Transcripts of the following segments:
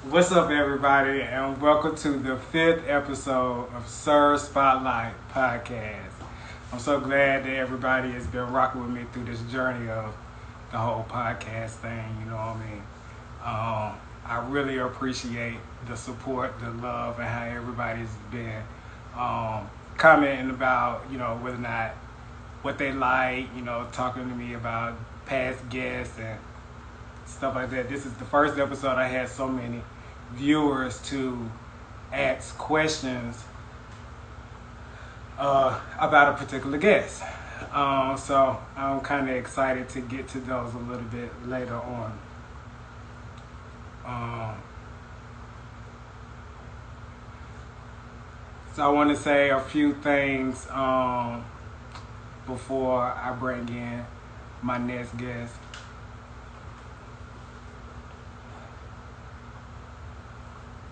What's up, everybody, and welcome to the fifth episode of S.I.R Spotlight Podcast. I'm so glad that everybody has been rocking with me through this journey of the whole podcast thing. You know what I mean? I really appreciate the support, the love, and how everybody's been commenting about whether or not what they like. Talking to me about past guests and stuff like that. This is the first episode I had so many viewers to ask questions about a particular guest. So I'm kind of excited to get to those a little bit later on. Um, so I want to say a few things before I bring in my next guest.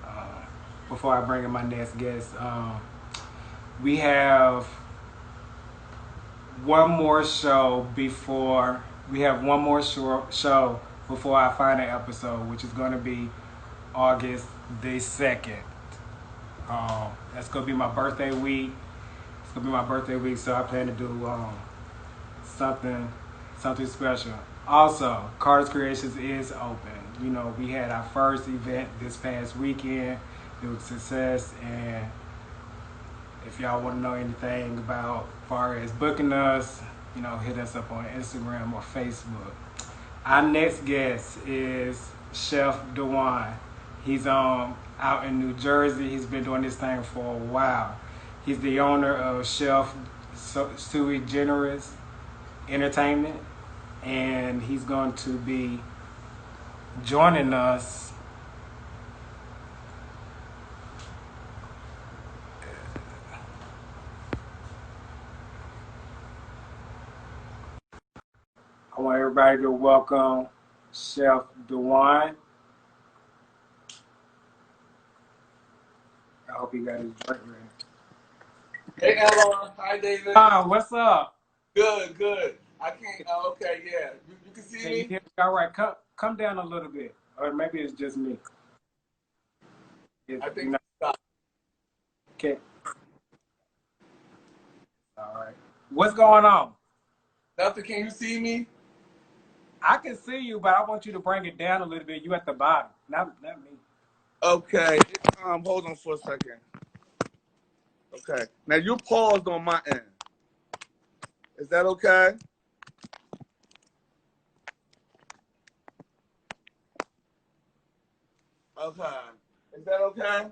Uh, Before I bring in my next guest, we have one more show before we have one more show before our final episode, which is going to be August the 2nd. That's going to be my birthday week. It's going to be my birthday week, so I plan to do something something special. Also, Carter's Creations is open. We had our first event this past weekend. It was a success, and if y'all want to know anything about far as booking us, hit us up on Instagram or Facebook. Our next guest is Chef Dewan. He's out in New Jersey. He's been doing this thing for a while. He's the owner of Chef Sui Generous Entertainment, and he's going to be joining us. I want everybody to welcome Chef Dewan. I hope he got his drink ready. Hey Ella, hi David. What's up? Good, good. I can't. Okay, yeah. You can see Can you me. hear me all right? Come down a little bit. Or maybe it's just me. It's, I you think know, you stopped. okay. All right. What's going on? Nothing. Can you see me? I can see you, but I want you to bring it down a little bit. You at the bottom. Not me. Okay. Hold on for a second. Okay. Now you paused on my end. Is that okay? Okay. Is that okay?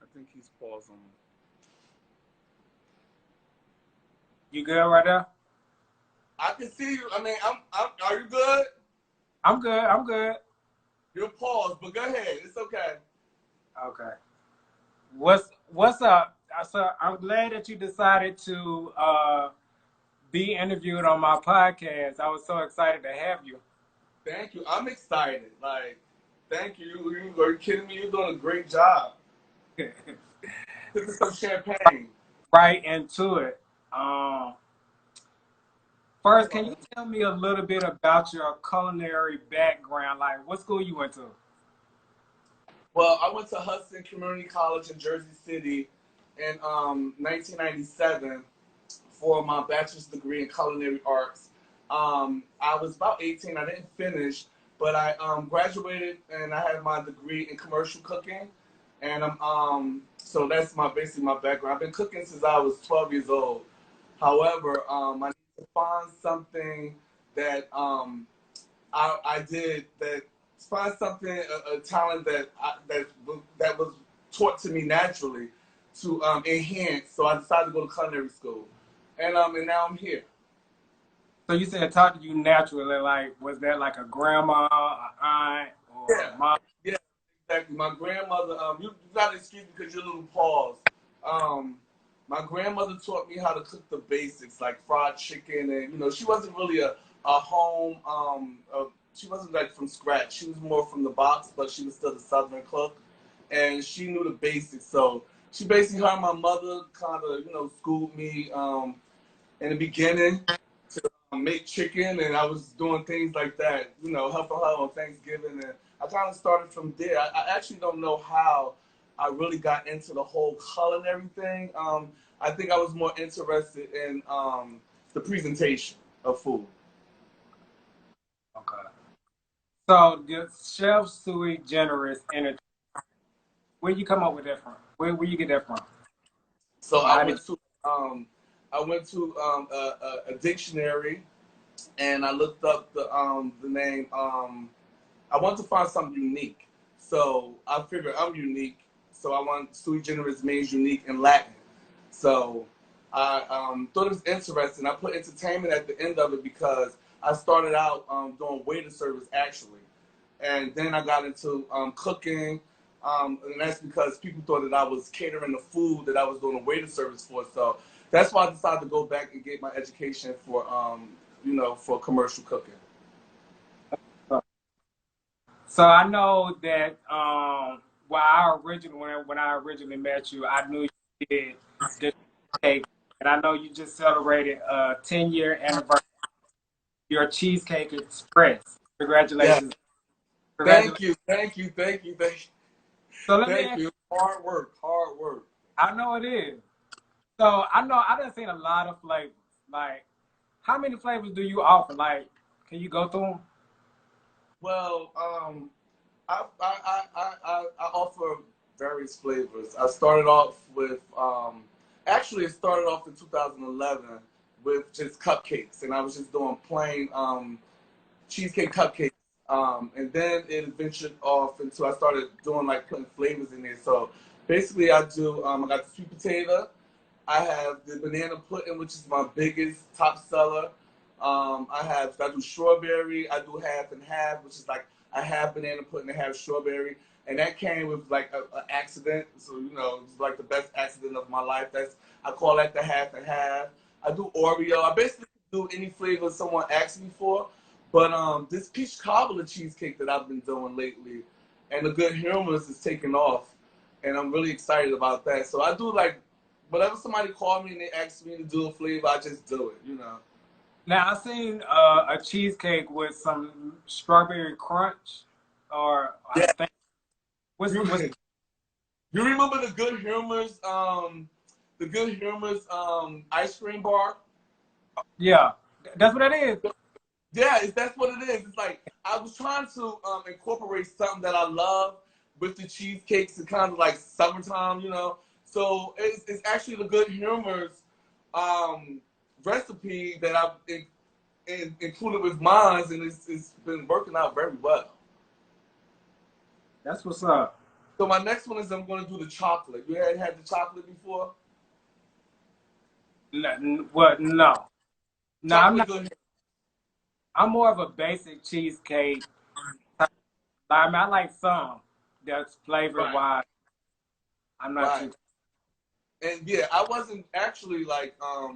I think he's paused on me. You good right there? I can see you. I mean, Are you good? I'm good. I'm good. You're paused, but go ahead. It's okay. Okay. What's up? So I'm glad that you decided to be interviewed on my podcast. I was so excited to have you. Thank you. I'm excited. Thank you. Are you kidding me? You're doing a great job. This is some champagne. Right into it. Um, First, can you tell me a little bit about your culinary background? Like, what school you went to? Well, I went to Hudson Community College in Jersey City in 1997 for my bachelor's degree in culinary arts. I was about 18. I didn't finish, but I graduated and I had my degree in commercial cooking. And so that's basically my background. I've been cooking since I was 12 years old. However, I need to find something that I did that find something a talent that was taught to me naturally to enhance. So I decided to go to culinary school, and now I'm here. So you said it taught to you naturally. Like, was that like a grandma, a aunt, or Yeah, mom? yeah, exactly. My grandmother. You gotta excuse me because you're a little paused. Um, my grandmother taught me how to cook the basics like fried chicken, and she wasn't really a home. She wasn't like from scratch. She was more from the box, but she was still a southern cook, and she knew the basics. So she basically, her and my mother kind of schooled me in the beginning make chicken, and I was doing things like that, you know, helping her on Thanksgiving, and I kind of started from there. I actually don't know how I really got into the whole culinary thing. I think I was more interested in the presentation of food. Okay. So the chef sui generous energy. Where you come up with that from? Where you get that from? So Or how did I went to a dictionary, and I looked up the name. I want to find something unique. So I figured I'm unique. So I want sui generis means unique in Latin. So I thought it was interesting. I put entertainment at the end of it because I started out doing waiter service actually, and then I got into cooking. And that's because people thought that I was catering the food that I was doing a waiter service for. So that's why I decided to go back and get my education for you know, for commercial cooking. you So I know that when I originally met you, I knew you did the cheesecake, and I know you just celebrated a 10-year anniversary of your Cheesecake Express. Yeah. Congratulations. Congratulations. Thank you. Thank you. Thank you. Thank you. So let me Thank ask you. Hard work. Hard work. I know it is. So I know I done seen a lot of flavors. Like, how many flavors do you offer? Like, can you go through them? Well, I offer various flavors. I started off with, actually, it started off in 2011 with just cupcakes, and I was just doing plain cheesecake cupcakes. And then it ventured off into, I started doing like putting flavors in there. So basically, I do, I got the sweet potato. I have the banana pudding, which is my biggest top seller. I do strawberry. I do half and half, which is like a half banana pudding and half strawberry. And that came with like an accident. So, you know, it's like the best accident of my life. I call that the half and half. I do Oreo. I basically do any flavor someone asks me for. But this peach cobbler cheesecake that I've been doing lately, and the good hummus is taking off, and I'm really excited about that. So I do like whenever somebody call me and they ask me to do a flavor, I just do it. You know. Now I seen a cheesecake with some strawberry crunch, or I Yeah. think what's You you remember the good humors ice cream bar? yeah, that's what that is. Yeah, that's what it is. It's like I was trying to incorporate something that I love with the cheesecakes and kind of like summertime, you know. So it's actually the good humors um, recipe that I've included with mine, and it's been working out very well. That's what's up. So my next one is I'm going to do the chocolate. You had the chocolate before? What? No, no, I'm Chocolate not. good. I'm more of a basic cheesecake. I mean, I like some that's flavor Right, wise. I'm not right. too. And yeah, I wasn't actually like I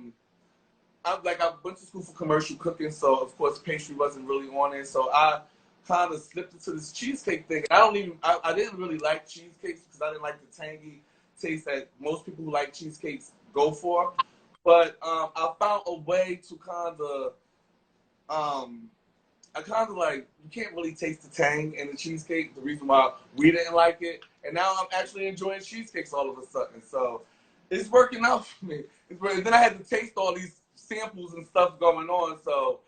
went to school for commercial cooking, so of course pastry wasn't really on it. So I kind of slipped into this cheesecake thing. I didn't really like cheesecakes because I didn't like the tangy taste that most people who like cheesecakes go for. But I found a way to um, I kind of like you can't really taste the tang in the cheesecake. The reason why we didn't like it, and now I'm actually enjoying cheesecakes all of a sudden. So it's working out for me. Then I had to taste all these samples and stuff going on, so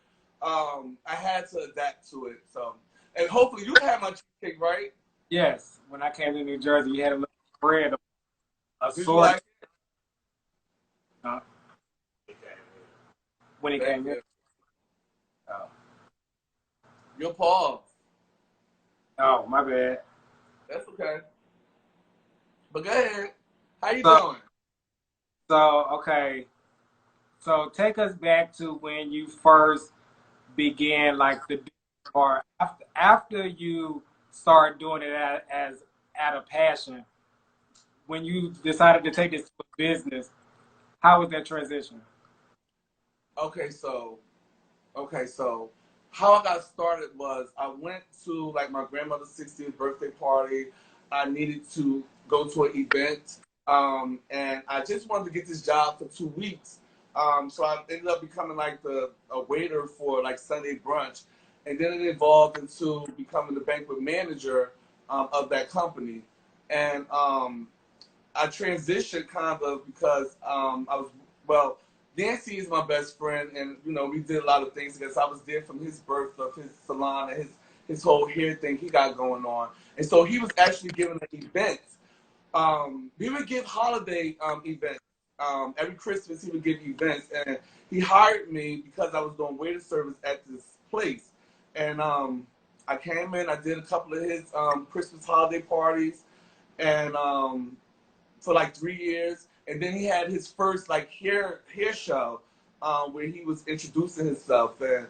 I had to adapt to it. So and hopefully you had my cheesecake, right? Yes, when I came to New Jersey, we had a little bread Did you assorted like it? uh, when it Thank came here. you. Oh, Your pause. oh, my bad. That's okay. But go ahead. How you So, doing? okay. So take us back to when you first began, like or after you started doing it as out of passion. When you decided to take this to a business, how was that transition? Okay, so Okay, so how I got started was I went to like my grandmother's 60th birthday party. I needed to go to an event, and I just wanted to get this job for 2 weeks. So I ended up becoming like a waiter for like Sunday brunch, and then it evolved into becoming the banquet manager of that company. And I transitioned kind of because I was, well, Nancy is my best friend, and you know we did a lot of things because I was there from his birth of his salon and his whole hair thing he got going on, and so he was actually giving an event. We would give holiday events. Every Christmas he would give events, and he hired me because I was doing waiter service at this place. And I came in, I did a couple of his Christmas holiday parties, and for like 3 years, and then he had his first like hair show where he was introducing himself. And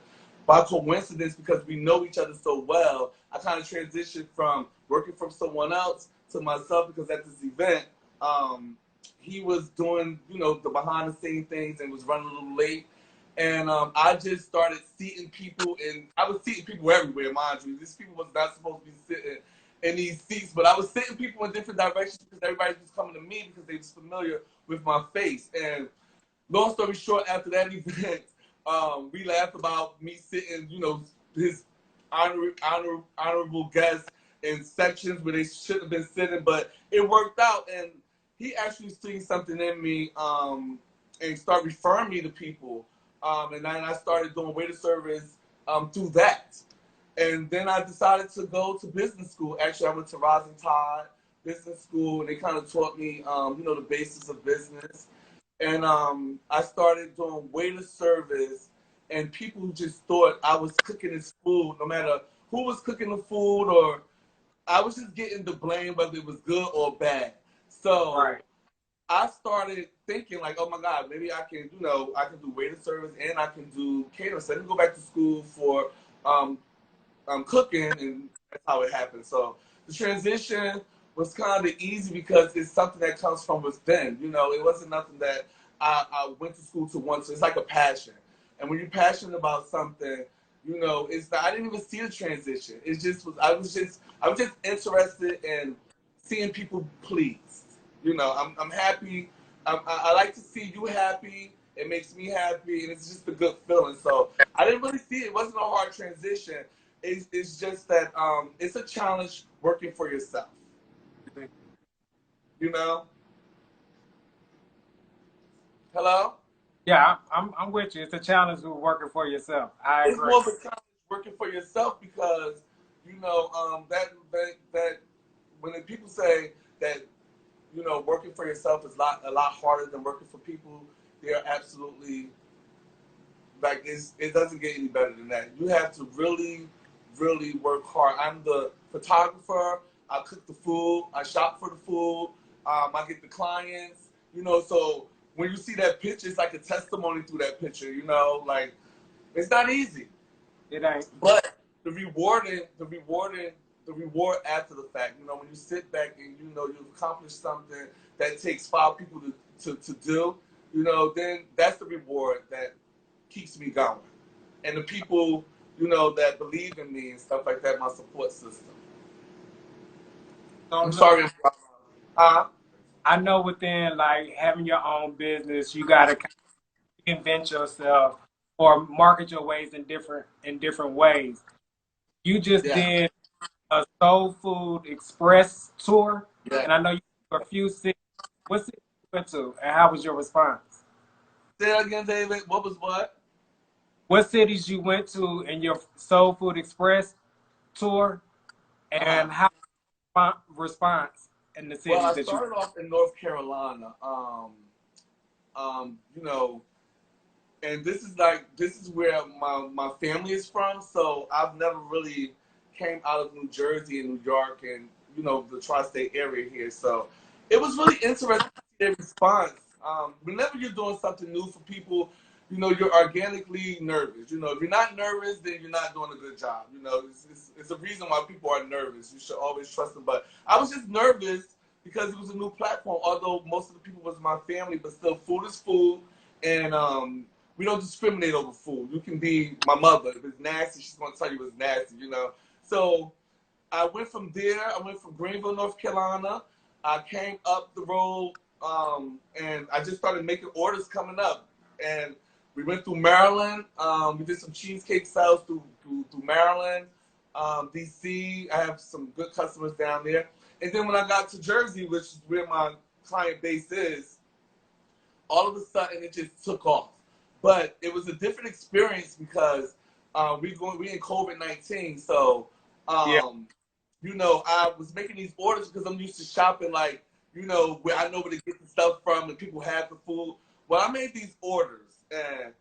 by coincidence, because we know each other so well, I kind of transitioned from working for someone else to myself because at this event, he was doing the behind the scene things and was running a little late. And I just started seating people, and I was seating people everywhere, mind you. These people was not supposed to be sitting in these seats, but I was sitting people in different directions because everybody was coming to me because they was familiar with my face. And long story short, after that event, we laughed about me sitting, his honorable guests in sections where they shouldn't have been sitting, but it worked out. And he actually seen something in me and started referring me to people. And then I started doing waiter service through that. And then I decided to go to business school. Actually, I went to Rising Tide Business School, and they kind of taught me, the basis of business. And I started doing waiter service, and people just thought I was cooking this food, no matter who was cooking the food, or I was just getting the blame whether it was good or bad. So Right. I started thinking like, oh my God, maybe I can, I can do waiter service and I can do catering. So I didn't go back to school for um, cooking, and that's how it happened. So the transition was kind of easy because it's something that comes from within. It wasn't nothing that I went to school to want to. It's like a passion, and when you're passionate about something, it's I didn't even see the transition. It just was. I was just interested in seeing people pleased. I'm happy. I like to see you happy. It makes me happy, and it's just a good feeling. So I didn't really see it. It wasn't a hard transition. It's just that it's a challenge working for yourself. You know. Hello. Yeah, I'm with you. It's a challenge with working for yourself. I It's agree. more of a challenge working for yourself because that when people say that working for yourself is a lot harder than working for people, they're absolutely like it doesn't get any better than that. You have to really, really work hard. I'm the photographer. I cook the food. I shop for the food. I get the clients. So when you see that picture, it's like a testimony through that picture. Like it's not easy, It ain't. but the reward after the fact. When you sit back and you've accomplished something that takes 5 people to do. Then that's the reward that keeps me going. And the people, that believe in me and stuff like that, my support system. So I'm no, sorry. I know within like having your own business, you gotta kind of invent yourself or market your ways in different ways. You just Yeah, did a Soul Food Express tour, yeah. and I know you were a few cities. What city you went to, and how was your response? Say that again, David. What was what? What cities you went to in your Soul Food Express tour, Uh-huh. and how response in the Well, cities I that you? started off in North Carolina. Um, you know, and this is where my family is from. So I've never really came out of New Jersey and New York and the tri-state area here. So it was really interesting to see their response. Whenever you're doing something new for people, you're organically nervous. If you're not nervous, then you're not doing a good job. It's a reason why people are nervous. You should always trust them. But I was just nervous because it was a new platform. Although most of the people was my family, but still, food is food, and we don't discriminate over food. You can be my mother. If it's nasty, she's going to tell you it's nasty. So I went from there. I went from Greenville, North Carolina. I came up the road, and I just started making orders coming up. and we went through Maryland. We did some cheesecake sales through Maryland, DC. I have some good customers down there. And then when I got to Jersey, which is where my client base is, all of a sudden it just took off. But it was a different experience because we in COVID-19, so Yeah. you know, I was making these orders because I'm used to shopping, like, you know, where I know where to get the stuff from and people have the food. Well, I made these orders and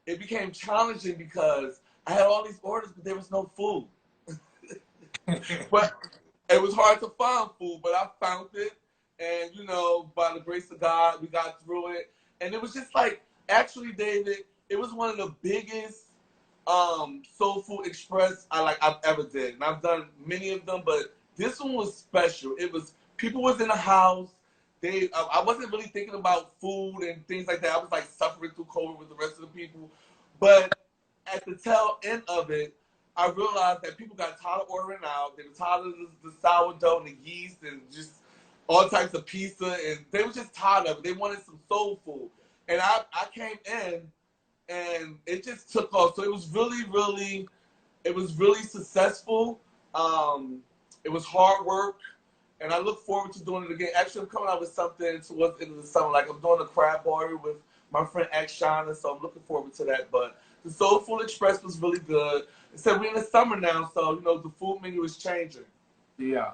it became challenging because I had all these orders, but there was no food. But it was hard to find food, but I found it. And, you know, by the grace of God, we got through it. And it was just like, actually, David, it was one of the biggest soul food express I've ever did. And I've done many of them, but this one was special. It was people was in the house. I wasn't really thinking about food and things like that. I was like suffering through COVID with the rest of the people. But at the tail end of it, I realized that people got tired of ordering out. They were tired of the sourdough and the yeast and just all types of pizza, and they were just tired of it. They wanted some soul food. And I came in and it just took off. So it was really successful. Um, it was hard work, and I look forward to doing it again. Actually, I'm coming out with something towards the end of the summer. Like I'm doing a crab party with my friend Shana, so I'm looking forward to that. But the Soul Food Express was really good. Except we're in the summer now, so you know the food menu is changing. Yeah.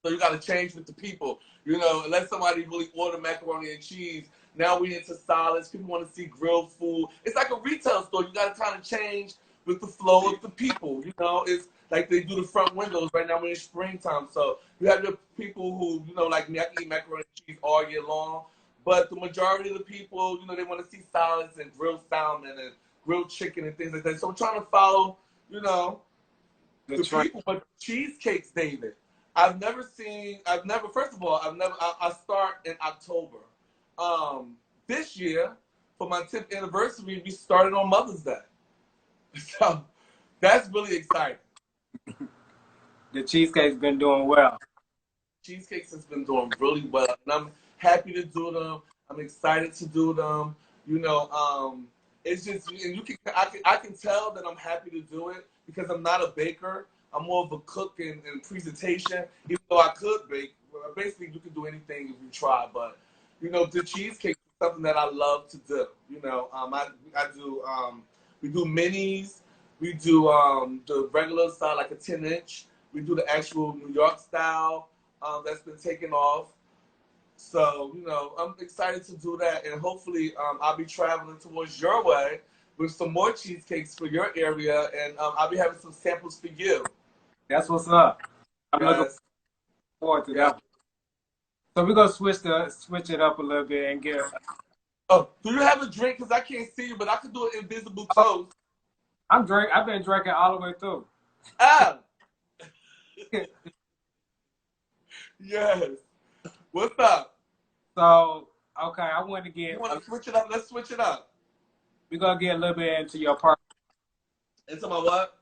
So you got to change with the people. You know, unless somebody really order macaroni and cheese. Now we into salads. People want to see grilled food. It's like a retail store. You got to kind of change with the flow of the people. You know, it's like they do the front windows right now. We're in springtime, so you have your people who, you know, like me. I can eat macaroni and cheese all year long. But the majority of the people, you know, they want to see salads and grilled salmon and grilled chicken and things like that. So I'm trying to follow, you know, The the train. people, but cheesecakes, David. First of all, I start in October. This year, for my 10th anniversary, we started on Mother's Day. So that's really exciting. The cheesecake's been doing well. Cheesecakes has been doing really well, and I'm happy to do them. I'm excited to do them. You know, it's just, and I can tell that I'm happy to do it because I'm not a baker. I'm more of a cook and presentation. Even though I could bake, well, basically you can do anything if you try. But you know, the cheesecake is something that I love to do. You know, I do we do minis. We do the regular style, like a 10-inch. We do the actual New York style that's been taken off. So, you know, I'm excited to do that. And hopefully I'll be traveling towards your way with some more cheesecakes for your area. And I'll be having some samples for you. That's what's up. I'm looking Yes. forward to Yes. that. So we're gonna switch it up a little bit and get. Oh, do you have a drink? Because I can't see you, but I could do an invisible toast. I've been drinking all the way through. Ah, yes. What's up? So okay, I want to You get. want to switch it up? Let's switch it up. We're gonna get a little bit into your part. Into my what?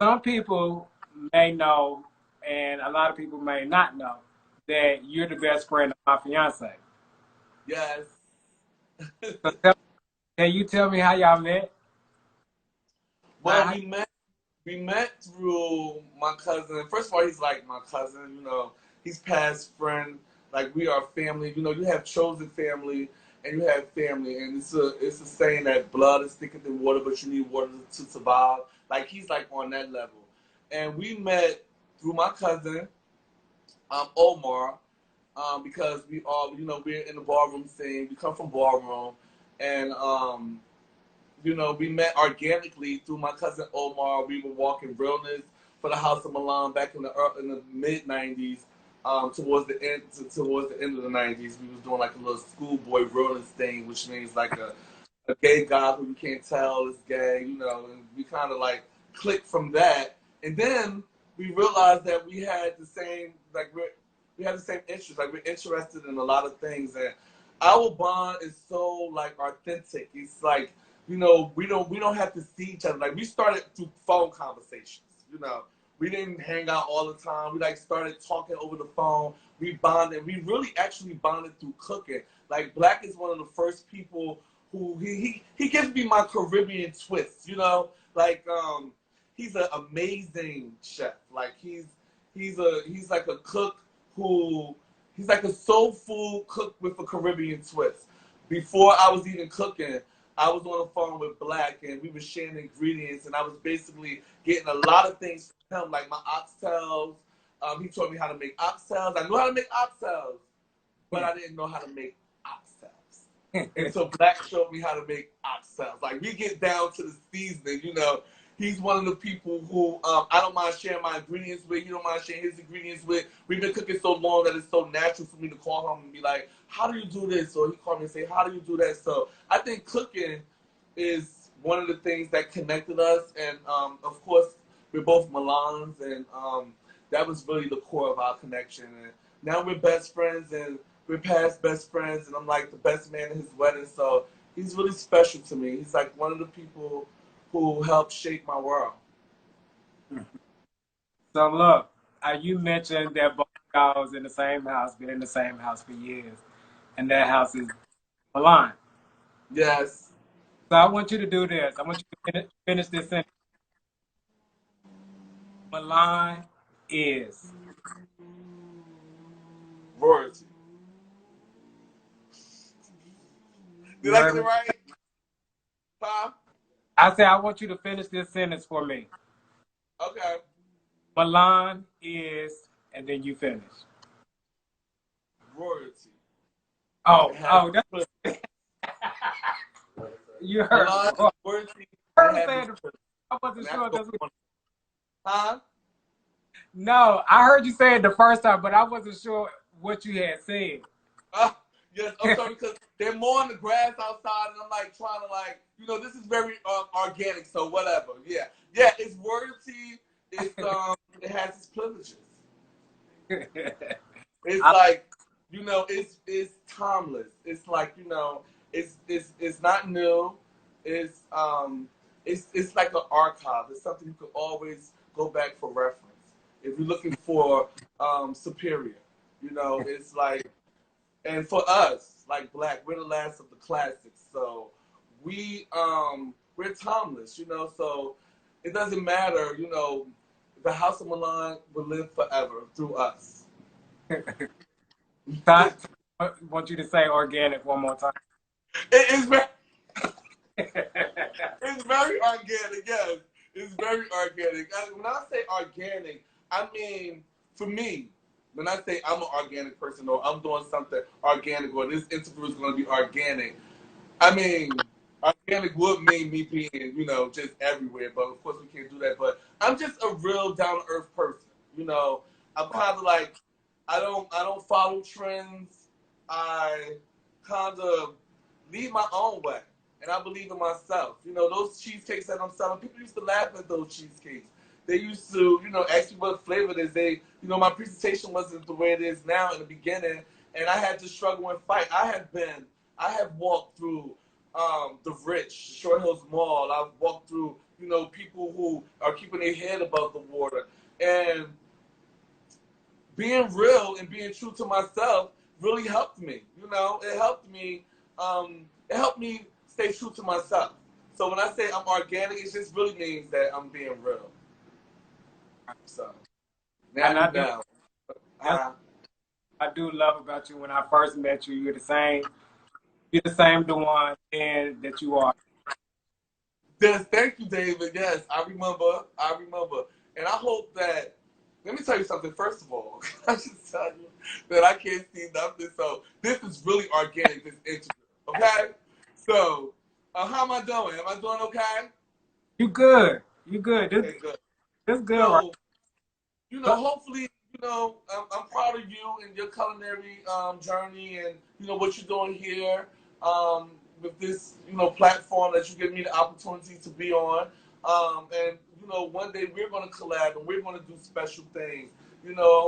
Some people may know, and a lot of people may not know that you're the best friend of my fiance. Yes. So can you tell me how y'all met? Well, How, we met through my cousin. First of all, he's like my cousin. You know, he's past friend. Like we are family. You know, you have chosen family and you have family, and it's a saying that blood is thicker than water, but you need water to survive. Like he's like on that level, and we met through my cousin, Omar, because we all, you know, we're in the ballroom scene. We come from ballroom, and you know, we met organically through my cousin Omar. We were walking realness for the House of Milan back in the mid '90s, towards the end of the '90s. We was doing like a little schoolboy realness thing, which means like a gay guy who you can't tell is gay, you know. And we kind of like clicked from that, and then we realized that we had the same interests. Like we're interested in a lot of things, and our bond is so like authentic. It's like, you know, we don't have to see each other. Like we started through phone conversations. You know, we didn't hang out all the time. We like started talking over the phone. We bonded. We really actually bonded through cooking. Like Black is one of the first people who he gives me my Caribbean twist, you know, like he's an amazing chef. Like he's like a cook who he's like a soul food cook with a Caribbean twist. Before I was even cooking, I was on the phone with Black and we were sharing ingredients, and I was basically getting a lot of things from him, like my oxtails. He taught me how to make oxtails. I knew how to make oxtails, but I didn't know how to make oxtails. And so Black showed me how to make oxtails. Like we get down to the seasoning, you know. He's one of the people who I don't mind sharing my ingredients with. He don't mind sharing his ingredients with. We've been cooking so long that it's so natural for me to call him and be like, how do you do this? Or he called me and say, how do you do that? So I think cooking is one of the things that connected us. And of course, we're both Milans, and that was really the core of our connection. And now we're best friends, and we're past best friends, and I'm like the best man at his wedding. So he's really special to me. He's like one of the people who helped shape my world. So look, you mentioned that both y'all was in the same house, been in the same house for years, and that house is Milan. Yes. So I want you to do this. I want you to finish this sentence. Milan is. Royalty. You Did I heard get it me? right? Huh? I said I want you to finish this sentence for me. Okay. Milan is, and then you finish. Royalty. Oh, It has oh, that's you heard. Milan is Oh, royalty. I It heard you has saying its purpose. I wasn't And that's sure. what That's we what, want. Huh? no, I heard you say it the first time, but I wasn't sure what you had said. Uh, yes, I'm sorry because they're mowing the grass outside, and I'm like trying to like, you know, this is very organic, so whatever. Yeah, yeah, it's royalty. It's it has its privileges. It's I, like, you know, it's timeless. It's like, you know, it's not new. It's it's like an archive. It's something you could always go back for reference. If you're looking for superior, you know, it's like, and for us, like Black, we're the last of the classics. So we're timeless, you know, so it doesn't matter, you know, the House of Milan will live forever through us. I want you to say organic one more time. It's very, it's very organic. Yes, it's very organic. When I say organic, I mean for me. When I say I'm an organic person, or I'm doing something organic, or this interview is going to be organic, I mean organic would mean me being, you know, just everywhere. But of course, we can't do that. But I'm just a real down to earth person. You know, I'm kind of like I don't follow trends. I kind of lead my own way, and I believe in myself. You know, those cheesecakes that I'm selling, people used to laugh at those cheesecakes. They used to, you know, ask me what flavor it is. You know, my presentation wasn't the way it is now in the beginning, and I had to struggle and fight. I have walked through the rich, Short Hills Mall. I've walked through, you know, people who are keeping their head above the water, and being real and being true to myself really helped me. You know, it helped me. It helped me stay true to myself. So when I say I'm organic, it just really means that I'm being real. So now And you I do know. that's Uh, what I do love about you. When I first met you, you're the same. You're the same Dewan and that you are. yes, thank you, David. Yes, I remember. I remember. And I hope that, let me tell you something. First of all, I just tell you that I can't see nothing. So this is really organic, this interview. Okay? So, how am I doing? Am I doing okay? You good. You good. This Okay, good. this good, right? So, you know, hopefully, you know, I'm proud of you and your culinary journey, and you know what you're doing here with this, you know, platform that you give me the opportunity to be on. And you know, one day we're going to collab and we're going to do special things. You know,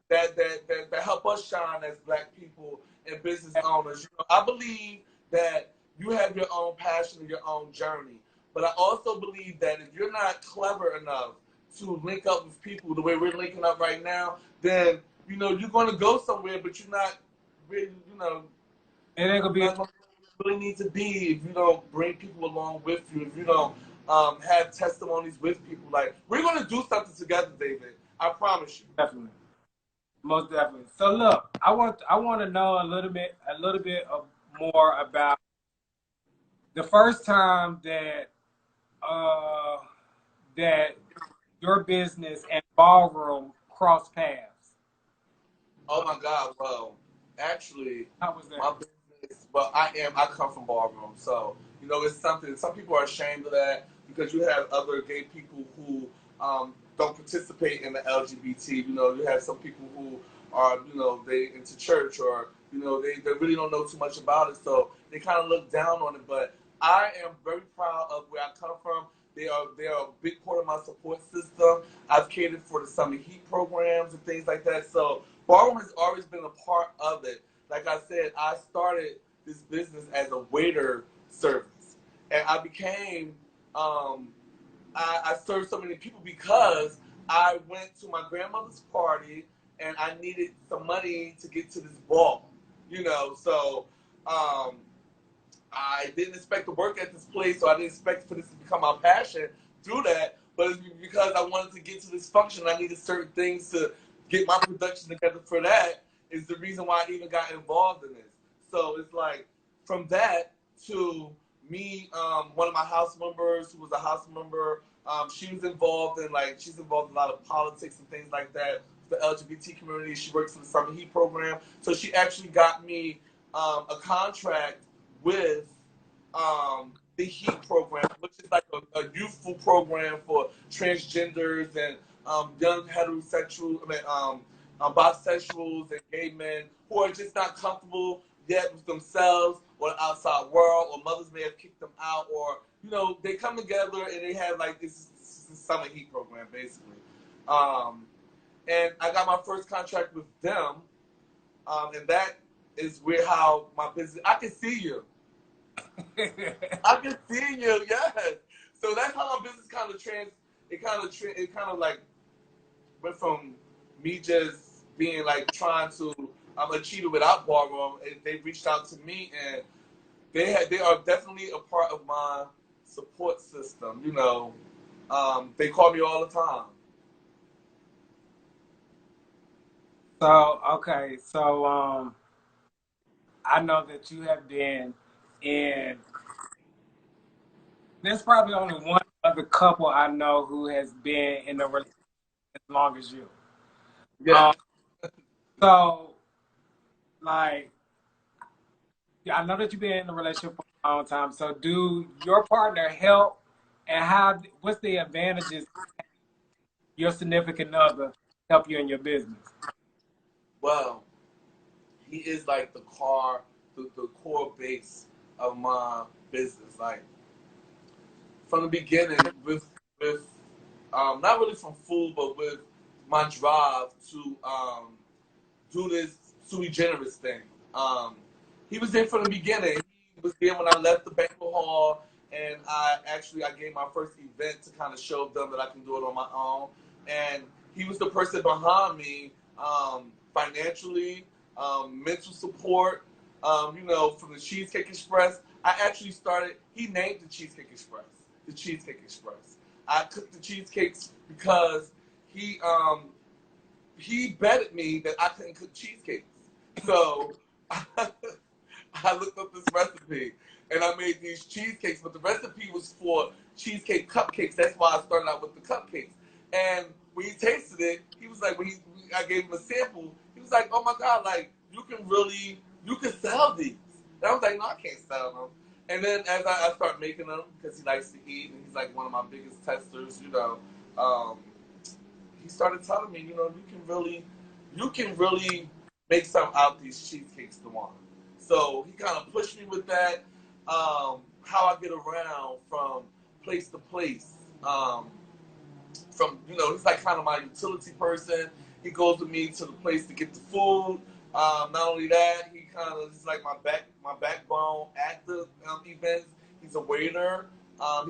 that help us shine as Black people and business owners. You know, I believe that you have your own passion and your own journey, but I also believe that if you're not clever enough to link up with people the way we're linking up right now, then you know you're going to go somewhere, but you're not really, you know, It ain't gonna be not going to really need to be if you don't bring people along with you, if you don't have testimonies with people. Like, we're going to do something together, David. I promise you. Definitely. Most definitely. So look, I want to know a little bit of more about the first time uh that your business and ballroom crossed paths. Oh my God. Well, actually, How was that? my business, well, I come from ballroom. So, it's something, some people are ashamed of that because you have other gay people who don't participate in the LGBT. You have some people who are, they into church or, they really don't know too much about it. So they kind of look down on it. But I am very proud of where I come from. They are a big part of my support system. I've catered for the summer heat programs and things like that. So ballroom has always been a part of it. Like I said, I started this business as a waiter service, and I became I served so many people because I went to my grandmother's party and I needed some money to get to this ball, So um, I didn't expect to work at this place, so I didn't expect for this to become my passion through that. But it's because I wanted to get to this function, I needed certain things to get my production together for that. Is the reason why I even got involved in this. So it's like from that to me, one of my house members who was a house member, she was involved in she's involved in a lot of politics and things like that. The LGBT community. She works in the summer heat program, so she actually got me a contract with the HEAT program, which is like a youthful program for transgenders and young heterosexual, bisexuals and gay men who are just not comfortable yet with themselves or the outside world, or mothers may have kicked them out, or they come together and they have like this summer heat program basically. And I got my first contract with them, and that is where how my business. I can see you. I can see you, yes. So that's how my business kind of like went from me just being like trying to achieve it without ballroom. And they reached out to me, and they are definitely a part of my support system. They call me all the time. So okay, so I know that you have been in. There's probably only one other couple I know who has been in a relationship as long as you. Yeah. Um, so like, yeah, I know that you've been in a relationship for a long time. So do your partner help, and how? What's the advantages your significant other help you in your business? Well, he is like the core base of my business. Like from the beginning, with not really from food, but with my drive to do this sui generis thing. Um, he was there from the beginning. He was there when I left the banquet hall, and I gave my first event to kind of show them that I can do it on my own. And he was the person behind me, financially, mental support. From the Cheesecake Express. I actually started. He named the Cheesecake Express the Cheesecake Express. I cooked the cheesecakes because he um, he betted me that I couldn't cook cheesecakes. So I looked up this recipe and I made these cheesecakes, but the recipe was for cheesecake cupcakes. That's why I started out with the cupcakes. And when he tasted it, he was like, I gave him a sample, he was like, oh my God, like, you can sell these. And I was like, no, I can't sell them. And then as I start making them, because he likes to eat, and he's like one of my biggest testers, um, he started telling me, you can really make something out of these cheesecakes, Dewan. So he kind of pushed me with that. How I get around from place to place. He's like kind of my utility person. He goes with me to the place to get the food. Not only that, he kind of is like my backbone at the events. He's a waiter.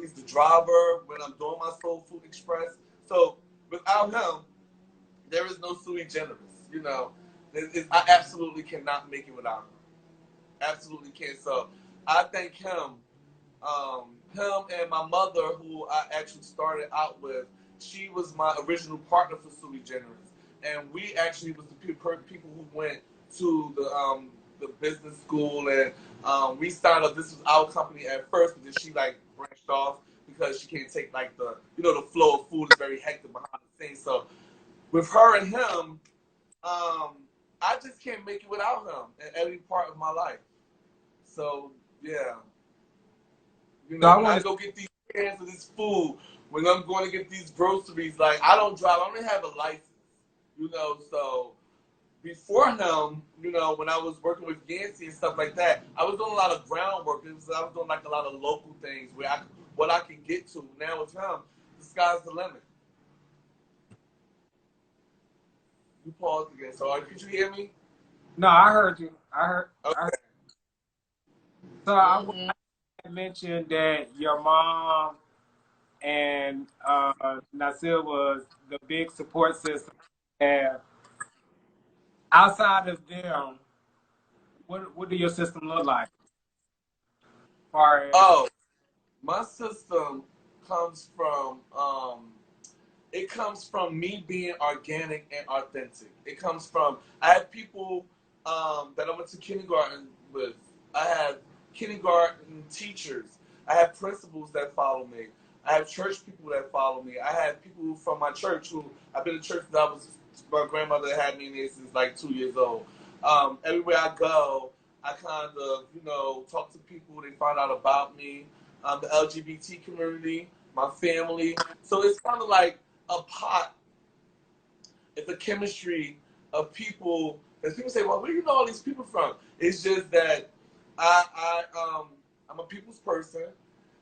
He's the driver when I'm doing my Soul Food Express. So without him, there is no sui generis. I absolutely cannot make it without him. Absolutely can't. So I thank him. Him and my mother, who I actually started out with, she was my original partner for Sui Generous, and we actually was the people who went to the business school, and we started up. This was our company at first, but then she like branched off because she can't take like the flow of food is very hectic behind the scenes. So with her and him, I just can't make it without him in every part of my life. So yeah, So I when I want to. go get these cans of this food, when I'm going to get these groceries, like I don't drive, I don't have a license, so before him, when I was working with Yancey and stuff like that, I was doing a lot of groundwork. I was doing like a lot of local things where what I can get to. Now with him, the sky's the limit. You paused again. So could you hear me? No, I heard you. I heard. Okay. So I want Hmm. to mention that your mom and Nasir was the big support system. And outside of them, what do your system look like? As far as Oh, my system comes from it comes from me being organic and authentic. It comes from I have people that I went to kindergarten with. I have kindergarten teachers. I have principals that follow me. I have church people that follow me. I have people from my church who I've been to church since I was my grandmother had me in there since like 2 years old. Everywhere I go, I kind of talk to people. They find out about me, the LGBT community, my family. So it's kind of like a pot. It's a chemistry of people. As people say, well, where do you know all these people from? It's just that I'm a people's person,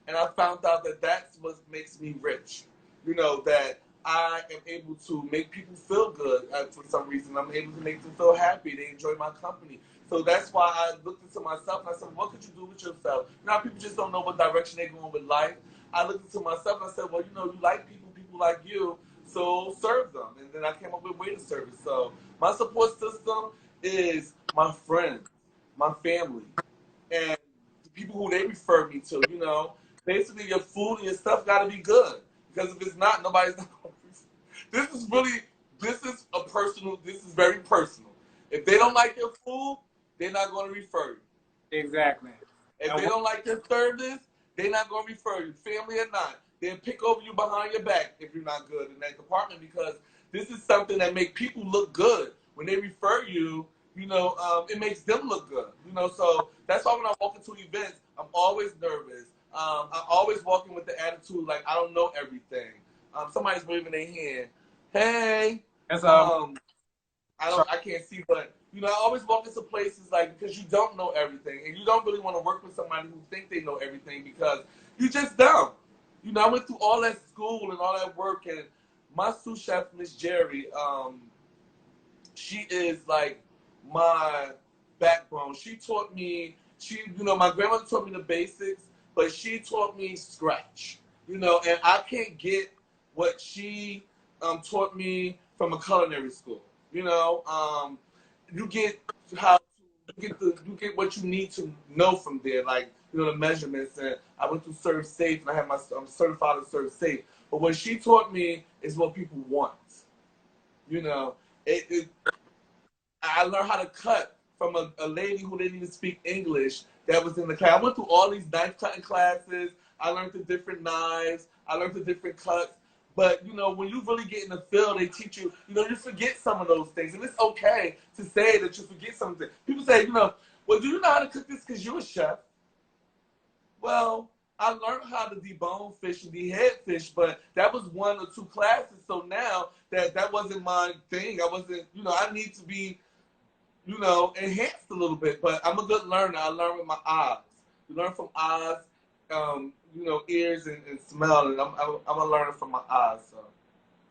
and I found out that that's what makes me rich. That I am able to make people feel good for some reason. I'm able to make them feel happy. They enjoy my company. So that's why I looked into myself and I said, what could you do with yourself? Now people just don't know what direction they're going with life. I looked into myself and I said, well, you like people like you, so serve them. And then I came up with way to service. So my support system is my friends, my family, and the people who they refer me to. Basically your food and your stuff got to be good because if it's not, nobody's not. This is really this is very personal. If they don't like your food, they're not going to refer you. exactly? If And they don't like your service, they're not going to refer you, family or not. They'll pick over you behind your back if you're not good in that department because this is something that makes people look good. When they refer you, it makes them look good. So that's why when I walk into events, I'm always nervous. I'm always walking with the attitude like I don't know everything. Somebody's waving their hand. Hey, that's um, so I can't see, but I always walk into places like because you don't know everything, and you don't really want to work with somebody who think they know everything because you just don't. I went through all that school and all that work, and my sous chef, Miss Jerry, she is like my backbone. She taught me. My grandmother taught me the basics, but she taught me scratch. And I can't get what she taught me from a culinary school. You get how you get what you need to know from there, like the measurements. And I went to Serve Safe, and I have I'm certified to Serve Safe. But what she taught me is what people want. You know, it I learned how to cut from a lady who didn't even speak English that was in the class. I went through all these knife cutting classes. I learned the different knives. I learned the different cuts. But when you really get in the field, they teach you. You forget some of those things, and it's okay to say that you forget something. People say, well, do you know how to cook this because you're a chef? Well, I learned how to debone fish and dehead fish, but that was 1 or 2 classes. So now that wasn't my thing. I wasn't. I need to be enhanced a little bit. But I'm a good learner. I learn with my eyes. You learn from eyes, ears and smell, and I'm a learner from my eyes. So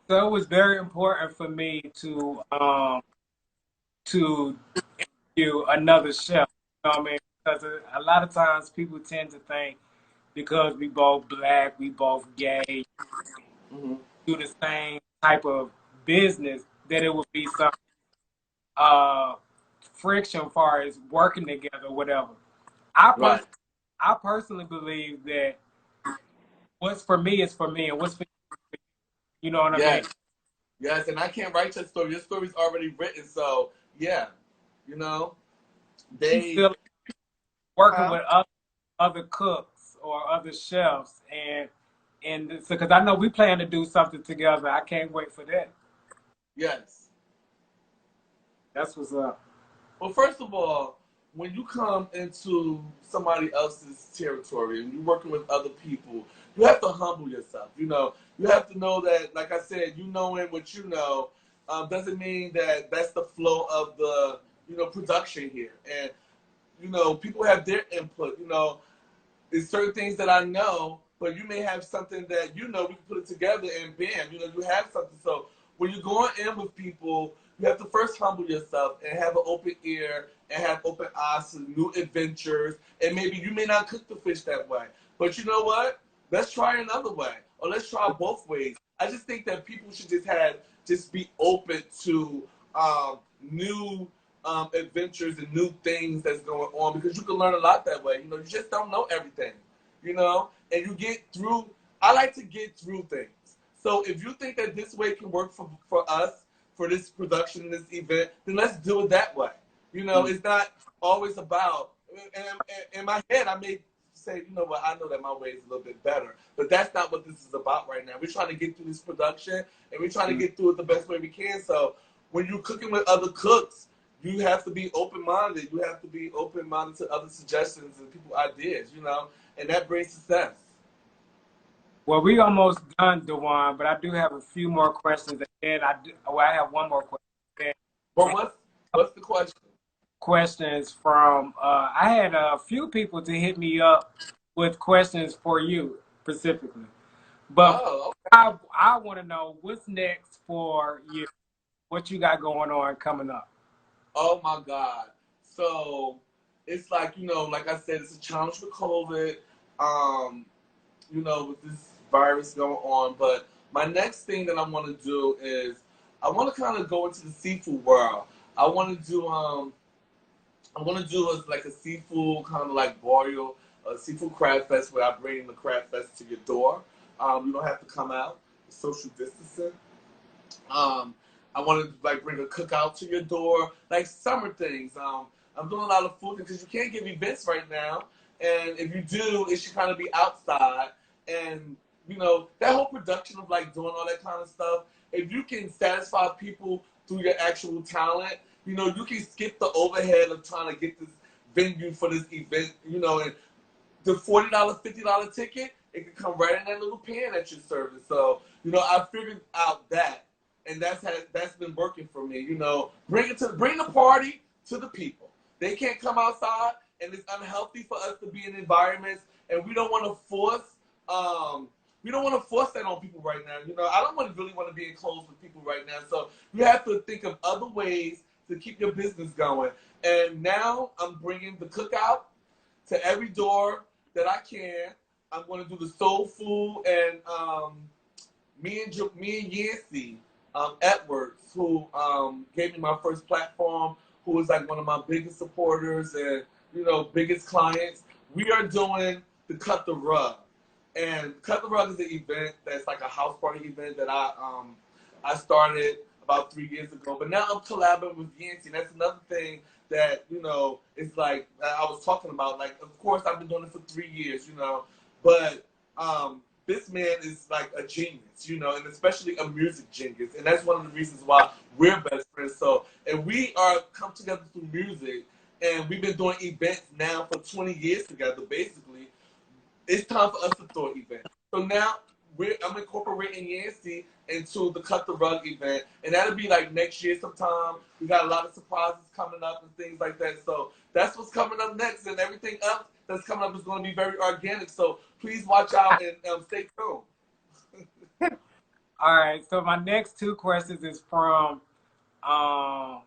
so it was very important for me to you another chef. You know what I mean? Because a lot of times people tend to think because we both black, we both gay, hmm do the same type of business, that it would be some uh, friction as far as working together, whatever. I personally right. I personally believe that what's for me is for me, and what's for you know what I mean. Yes, yes, and I can't write your story. Your story's already written, so yeah, you know You they, feel working huh? with other cooks or other chefs, and so because I know we plan to do something together. I can't wait for that. Yes. That's what's up. Well, first of all, when you come into somebody else's territory and you're working with other people, you have to humble yourself. You have to know that, like I said, you knowing what you know doesn't mean that that's the flow of the production here. And people have their input. There's certain things that I know, but you may have something that we can put it together and bam, you have something. So when you're going in with people, you have to first humble yourself and have an open ear and have open eyes to new adventures. And maybe you may not cook the fish that way, but you know what? Let's try another way, or let's try both ways. I just think that people should just be open to new adventures and new things that's going on because you can learn a lot that way. You just don't know everything, and you get through. I like to get through things. So if you think that this way can work for us, for this production, this event, then let's do it that way. It's not always about, and in my head, I may say, you know what, I know that my way is a little bit better, but that's not what this is about right now. We're trying to get through this production, and we're trying to get through it the best way we can. So when you're cooking with other cooks, you have to be open-minded. You have to be open-minded to other suggestions and people ideas, and that brings success. Well, we almost done, Dewan, but I do have a few more questions, and I have one more question. But what's the question? Questions from I had a few people to hit me up with questions for you specifically, but Oh, I want to know what's next for you. What you got going on coming up? oh my God. So it's like, like I said, it's a challenge with COVID, um, with this virus going on. But my next thing that I want to do is I want to kind of go into the seafood world. I want to do like a seafood kind of like boil, a seafood crab fest where I bring the crab fest to your door. You don't have to come out. Social distancing. I want to like bring a cookout to your door, like summer things. I'm doing a lot of food because you can't give events right now, and if you do, it should kind of be outside. And that whole production of like doing all that kind of stuff. If you can satisfy people through your actual talent, you can skip the overhead of trying to get this venue for this event. And the $40, $50 ticket, it can come right in that little pan at your service. So, I figured out that, and that's been working for me. Bring the party to the people. They can't come outside, and it's unhealthy for us to be in environments, and we don't want to force. We don't want to force that on people right now. I don't really want to be enclosed with people right now. So you have to think of other ways to keep your business going. And now I'm bringing the cookout to every door that I can. I'm going to do the soul food, and me and Yancy Edwards, who gave me my first platform, who was like one of my biggest supporters and biggest clients. We are doing the Cut the Rug, and Cut the Rug is an event that's like a house party event that I started about 3 years ago. But now I'm collaborating with Yancy. That's another thing that it's like I was talking about. Like, of course, I've been doing it for 3 years, but this man is like a genius, and especially a music genius, and that's one of the reasons why we're best friends. So, and we are come together through music, and we've been doing events now for 20 years together, basically. It's time for us to throw an event. So now I'm incorporating Yancy into the Cut the Rug event, and that'll be like next year sometime. We got a lot of surprises coming up and things like that. So that's what's coming up next, and everything else that's coming up is going to be very organic. So please watch out and stay tuned. All right. So my next two questions is from a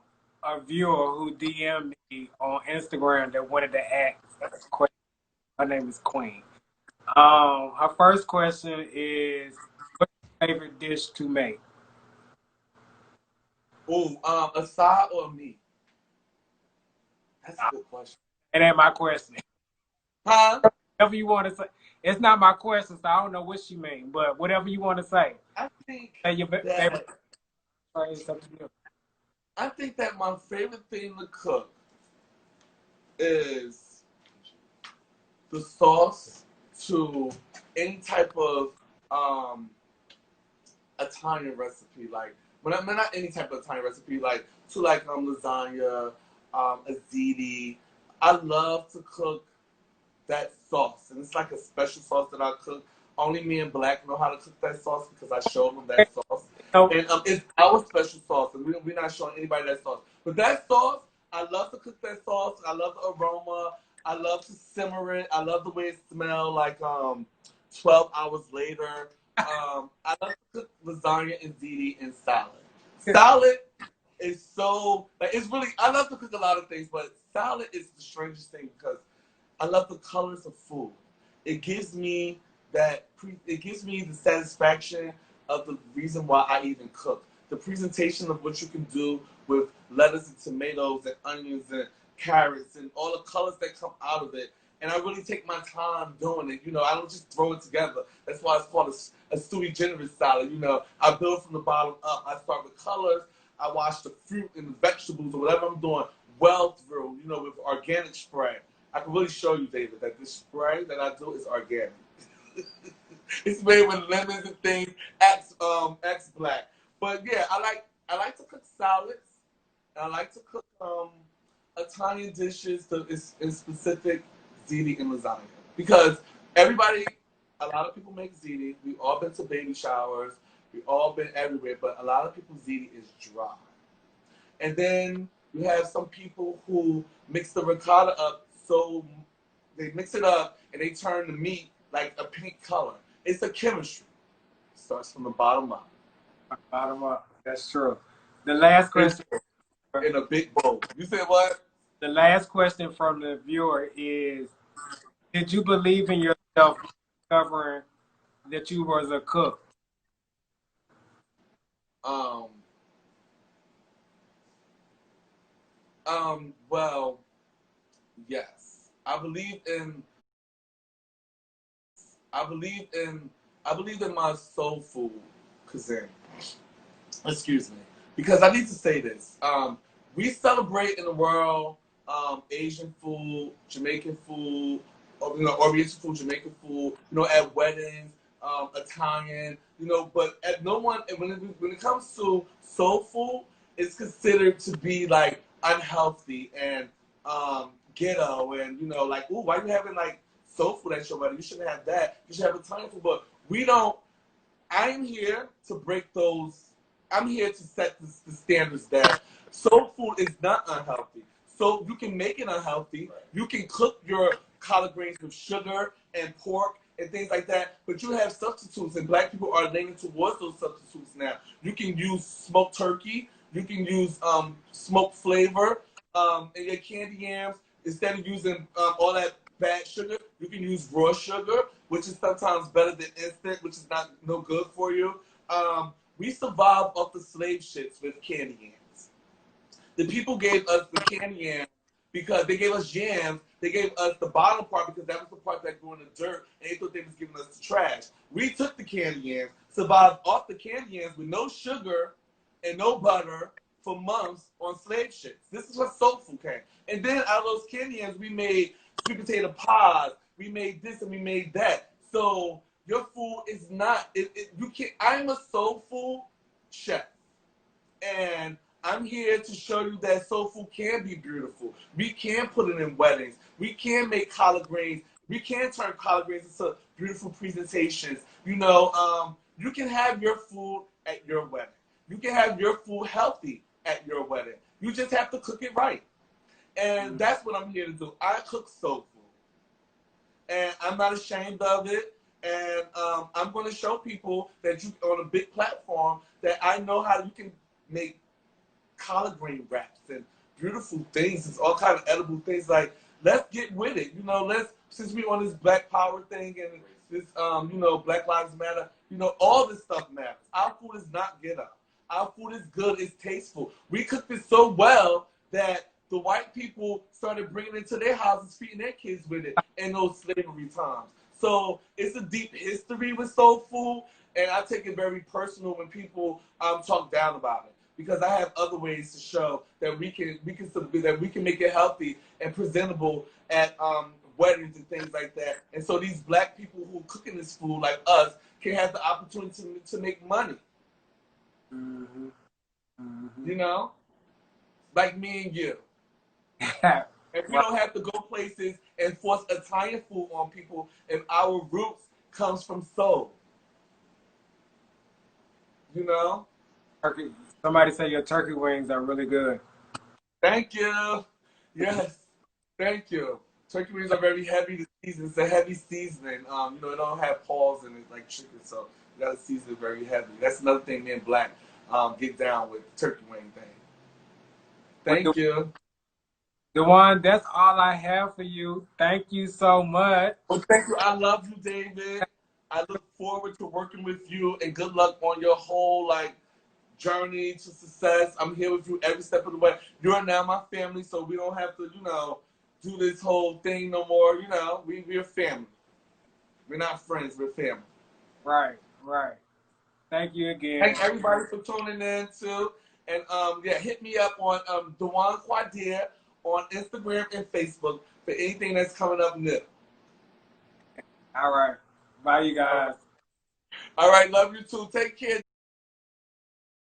viewer who DM'd me on Instagram that wanted to ask a question. Her name is Queen. Her first question is, what's your favorite dish to make? Oh, a side or me? That's a good question. That ain't my question. Huh? Whatever you want to say. It's not my question, so I don't know what she mean. But whatever you want to say. I think Say your favorite. that I think that my favorite thing to cook is the sauce to any type of um, Italian recipe. Like when I'm not any type of Italian recipe, like to like lasagna, aziti. I love to cook that sauce, and it's like a special sauce that I cook. Only me and Black know how to cook that sauce because I showed them that sauce, No, and it's our special sauce, and we're not showing anybody that sauce. But that sauce, I love to cook that sauce. I love the aroma. I love to simmer it. I love the way it smells like 12 hours later. I love to cook lasagna and ziti and salad. Salad is so like it's really. I love to cook a lot of things, but salad is the strangest thing because I love the colors of food. It gives me it gives me the satisfaction of the reason why I even cook. The presentation of what you can do with lettuce and tomatoes and onions and carrots and all the colors that come out of it. And I really take my time doing it. You know, I don't just throw it together. That's why it's called a sui generis salad. You know, I build from the bottom up. I start with colors. I wash the fruit and the vegetables or whatever I'm doing well through, you know, with organic spray. I can really show you, David, that this spray that I do is organic. It's made with lemons and things, X black. But yeah, I like to cook salads. I like to cook Italian dishes in specific ziti and lasagna because everybody, a lot of people make ziti. We all been to baby showers. We all been everywhere, but a lot of people's ziti is dry. And then you have some people who mix the ricotta up so they mix it up and they turn the meat like a pink color. It's a chemistry. It starts from the bottom up. bottom up. That's true. The last question. In a big bowl. You said what? The last question from the viewer is: did you believe in yourself discovering that you was a cook? Um, well, yes. I believe in I believe in my soul food cuisine. Excuse me. Because I need to say this. We celebrate in the world Asian food, Jamaican food, or, you know, Oriental food, Jamaican food, you know, at weddings, Italian, you know, but at no one, when it comes to soul food, it's considered to be like unhealthy and ghetto and, you know, like, ooh, why are you having like soul food at your wedding? You shouldn't have that. You should have Italian food. But we don't, I'm here to break those. I'm here to set the standards that soul food is not unhealthy. So you can make it unhealthy. You can cook your collard greens with sugar and pork and things like that, but you have substitutes, and Black people are leaning towards those substitutes now. You can use smoked turkey. You can use smoked flavor in your candy yams. Instead of using all that bad sugar, you can use raw sugar, which is sometimes better than instant, which is not no good for you. We survived off the slave shits with candy yams. The people gave us the candy yams because they gave us yams. They gave us the bottom part because that was the part that grew in the dirt, and they thought they was giving us the trash. We took the candy yams, survived off the candy yams with no sugar and no butter for months on slave shits. This is what soul food came. And then out of those candy yams, we made sweet potato pies. We made this and we made that. So your food is not. You can't. I'm a soul food chef, and I'm here to show you that soul food can be beautiful. We can put it in weddings. We can make collard greens. We can turn collard greens into beautiful presentations. You know, you can have your food at your wedding. You can have your food healthy at your wedding. You just have to cook it right. And that's what I'm here to do. I cook soul food. And I'm not ashamed of it. And I'm going to show people that you, on a big platform, that I know how you can make collard green wraps and beautiful things. It's all kind of edible things. Like, let's get with it. You know, since we on this Black Power thing and this, you know, Black Lives Matter, you know, all this stuff matters. Our food is not ghetto. Our food is good. It's tasteful. We cook this so well that the white people started bringing it to their houses, feeding their kids with it in those slavery times. So it's a deep history with soul food, and I take it very personal when people talk down about it, because I have other ways to show that we can make it healthy and presentable at weddings and things like that. And so these black people who are cooking this food like us can have the opportunity to make money. Mm-hmm. Mm-hmm. You know, like me and you. And we Right. don't have to go places and force Italian food on people if our roots comes from soul. You know? Turkey. Somebody say your turkey wings are really good. Thank you. Yes. Thank you. Turkey wings are very heavy to season. It's a heavy seasoning. It don't have paws in it like chicken, so you gotta season it very heavy. That's another thing me and Black get down with the turkey wing thing. Well, Thank you. Dewan, that's all I have for you. Thank you so much. Well, thank you. I love you, David. I look forward to working with you, and good luck on your whole journey to success. I'm here with you every step of the way. You're now my family, so we don't have to, do this whole thing no more. We're family. We're not friends. We're family. Right, right. Thank you again. Thank everybody for tuning in too, and hit me up on Dewan Quadir on Instagram and Facebook for anything that's coming up new. All right. Bye, you All guys. right. All right, love you too. Take care.